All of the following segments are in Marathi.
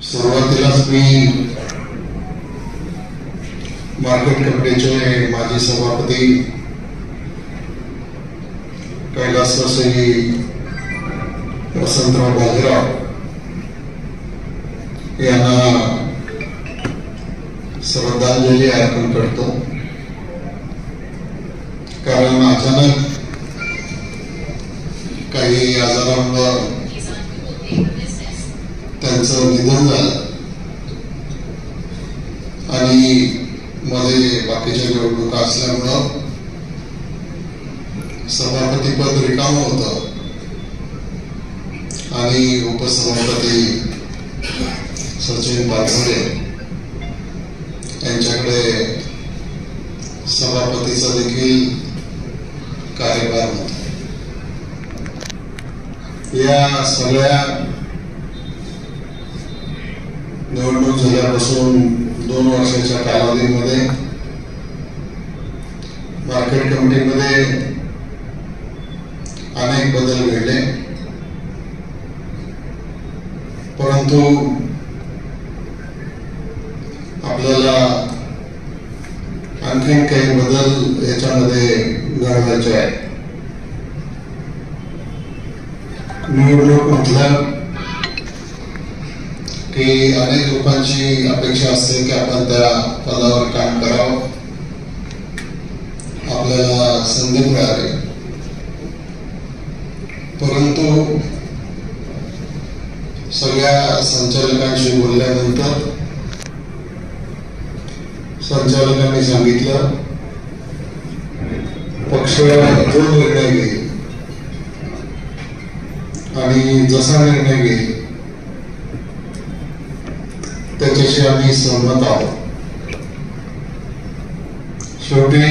सुरुवातीलाच मी मार्केट कमिटीचे माजी सभापती कैलासवासी वसंतराव बाजीराव यांना श्रद्धांजली अर्पण करतो। कारण अचानक काही आजारामुळे त्यांचं निधन झालं आणि मध्ये बाकीच्या निवडणुका असल्यामुळं सभापतीपद रिकामं होतं आणि उपसभापती सचिन पाचोळे यांच्याकडे सभापतीचा देखील कार्यभार होता। या सगळ्या निवडणूक झाल्यापासून 2 वर्षाच्या कालावधीमध्ये मार्केट कमिटीमध्ये अनेक बदल घडले, परंतु आपल्याला आणखीन काही बदल याच्यामध्ये घडवायचे आहेत। निवडणूक म्हटलं की अनेक लोकांची अपेक्षा असते की आपण त्या पदावर काम करावं, आपल्याला संधी मिळाली, परंतु सगळ्या संचालकांशी बोलल्यानंतर संचालकांनी सांगितलं पक्ष जो निर्णय घेईल आणि जसा निर्णय घेईल त्याच्याशी आम्ही सहमत आहोत। शेवटी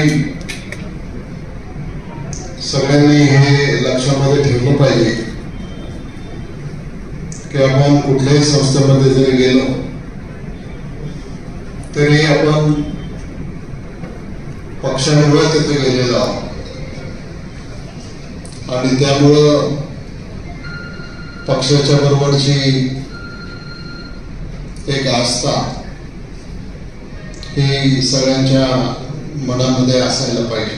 सगळ्यांनी हे लक्षामध्ये ठेवलं पाहिजे की आपण कुठल्याही संस्थेमध्ये जरी गेलो तरी आपण पक्षामुळे तिथे गेलेलो आहोत आणि त्यामुळं पक्षाच्या बरोबरची एक आस्था ही सगळ्यांच्या मनामध्ये असायला पाहिजे।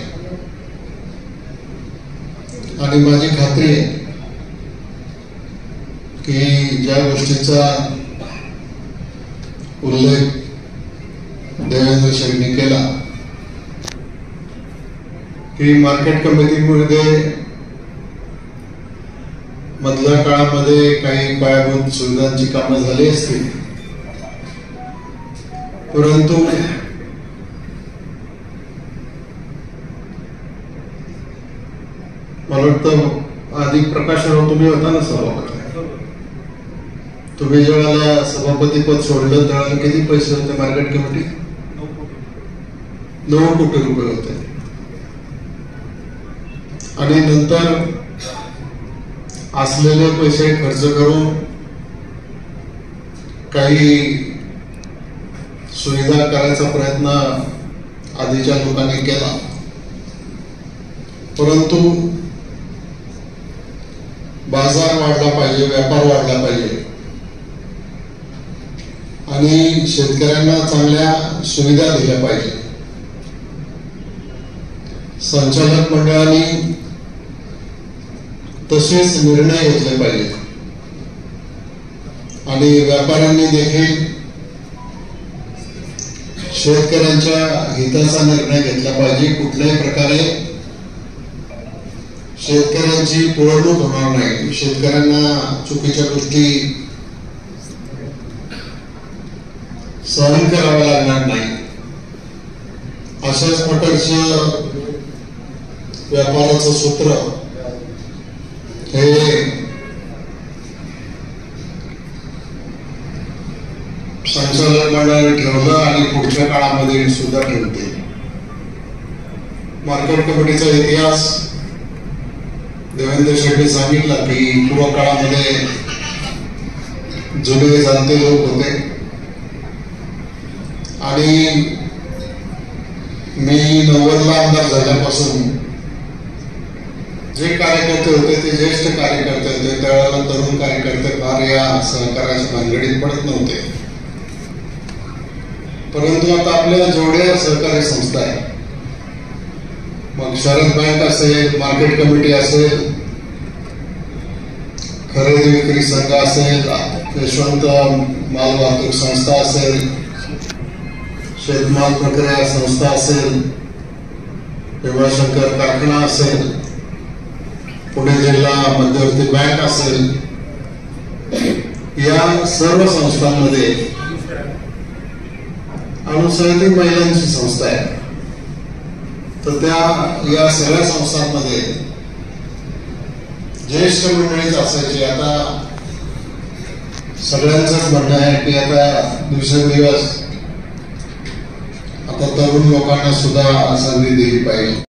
आणि माझी खात्री आहे की ज्या गोष्टीचा उल्लेख देवेंद्र शेट्टी केला की मार्केट कमिटीमध्ये मधल्या काळामध्ये काही पायाभूत सुविधांची कामं झाली असतील, परंतु मला वाटतं आधी प्रकाशराव तुम्ही होता ना सभापती, तुम्ही जेव्हा सभापती पद सोडलं त्यावेळेला किती पैसे होते मार्केट कमिटी? 9 कोटी रुपये होते। आणि नंतर असलेले पैसे खर्च करून काही सुविधा करायचा प्रयत्न आधीच्या लोकांनी केला, परंतु बाजार वाढला पाहिजे, व्यापार वाढला पाहिजे आणि शेतकऱ्यांना चांगल्या सुविधा दिल्या पाहिजे। संचालक मंडळाने तसेच निर्णय घेतले पाहिजे आणि व्यापाऱ्यांनी देखील शेतकऱ्यांच्या हिताचा निर्णय घेतला पाहिजे। कुठल्याही प्रकारे शेतकऱ्यांची पिळवणूक होणार नाही, शेतकऱ्यांना चुकीच्या गोष्टी सहन कराव्या लागणार नाही, अशाच प्रकारचं व्यापाराचं सूत्र हे संचालक मंडळाने ठेवलं आणि पुढच्या काळामध्ये सुद्धा ठेवते। मार्केट कमिटीचा इतिहास देवेंद्र शेट्टी सांगितला की पूर्व काळामध्ये जुने जाणते लोक होते आणि मी 90ला आमदार झाल्यापासून जे कार्यकर्ते होते ते ज्येष्ठ कार्यकर्ते होते, त्यावेळेला तरुण कार्यकर्ते फार या सहकार्याच्या भानगडीत पडत नव्हते. परंतु आता आपल्या जेवढ्या सहकारी संस्था आहेत, मग शरद बँक असेल, मार्केट कमिटी असेल, खरेदी विक्री संघ असेल, यशवंत माल वाहतूक संस्था असेल, शेतमाल प्रक्रिया संस्था असेल, भीमाशंकर कारखाना असेल, पुणे जिल्हा मध्यवर्ती बँक असेल, या सर्व संस्थांमध्ये अनुसूचित महिलांची संस्था आहे. तर या सगळ्या संस्थांमध्ये ज्येष्ठ मंडळीच असायची. आता सगळ्यांचंच म्हणणं आहे की आता दिवसेंदिवस आता तरुण लोकांना सुद्धा संधी दिली पाहिजे.